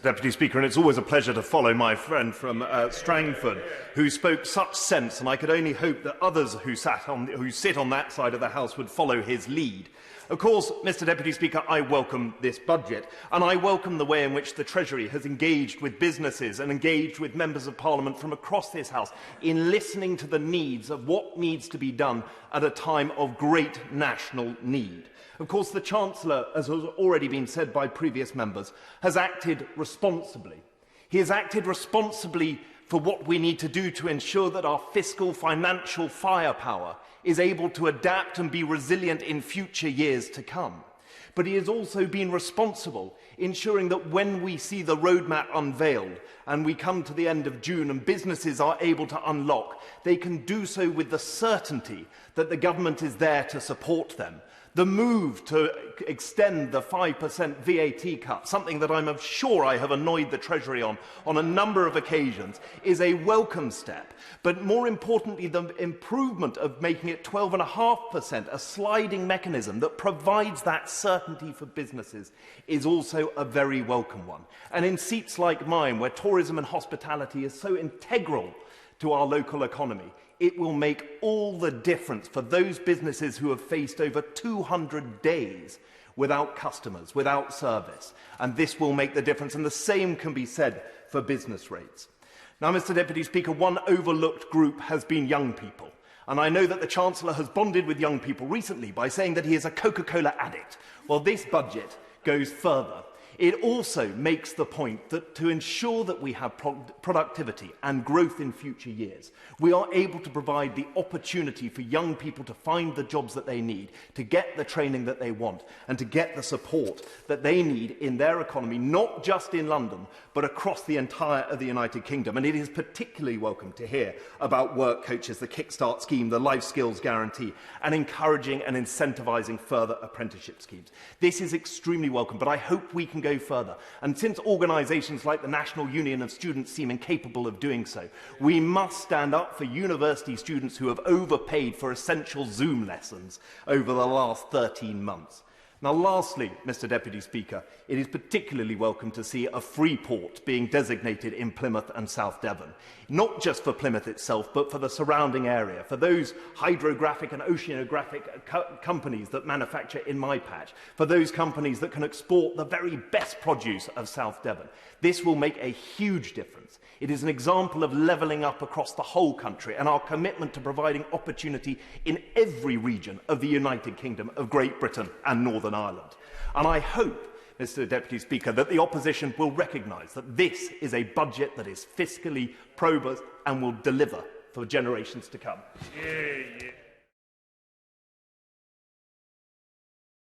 Deputy Speaker, and it's always a pleasure to follow my friend from Strangford, who spoke such sense, and I could only hope that others who sit on that side of the House would follow his lead. Of course, Mr Deputy Speaker, I welcome this budget, and I welcome the way in which the Treasury has engaged with businesses and engaged with members of Parliament from across this House in listening to the needs of what needs to be done at a time of great national need. Of course, the Chancellor, as has already been said by previous members, has acted responsibly. He has acted responsibly for what we need to do to ensure that our fiscal financial firepower is able to adapt and be resilient in future years to come. But he has also been responsible, ensuring that when we see the roadmap unveiled and we come to the end of June and businesses are able to unlock, they can do so with the certainty that the government is there to support them. The move to extend the 5% VAT cut, something that I'm sure I have annoyed the Treasury on a number of occasions, is a welcome step. But more importantly, the improvement of making it 12.5%, a sliding mechanism that provides that certainty for businesses, is also a very welcome one. And in seats like mine, where tourism and hospitality is so integral to our local economy, it will make all the difference for those businesses who have faced over 200 days without customers, without service. And this will make the difference. And the same can be said for business rates. Now, Mr Deputy Speaker, one overlooked group has been young people. And I know that the Chancellor has bonded with young people recently by saying that he is a Coca-Cola addict. Well, this budget goes further. It also makes the point that to ensure that we have productivity and growth in future years, we are able to provide the opportunity for young people to find the jobs that they need, to get the training that they want, and to get the support that they need in their economy, not just in London, but across the entire of the United Kingdom. And it is particularly welcome to hear about work coaches, the Kickstart scheme, the Life Skills Guarantee, and encouraging and incentivising further apprenticeship schemes. This is extremely welcome, but I hope we can go further. And since organisations like the National Union of Students seem incapable of doing so, we must stand up for university students who have overpaid for essential Zoom lessons over the last 13 months. Now, lastly, Mr Deputy Speaker, it is particularly welcome to see a free port being designated in Plymouth and South Devon, not just for Plymouth itself, but for the surrounding area, for those hydrographic and oceanographic companies that manufacture in my patch, for those companies that can export the very best produce of South Devon. This will make a huge difference. It is an example of levelling up across the whole country and our commitment to providing opportunity in every region of the United Kingdom of Great Britain and Northern Ireland. And I hope, Mr Deputy Speaker, that the opposition will recognise that this is a budget that is fiscally robust and will deliver for generations to come.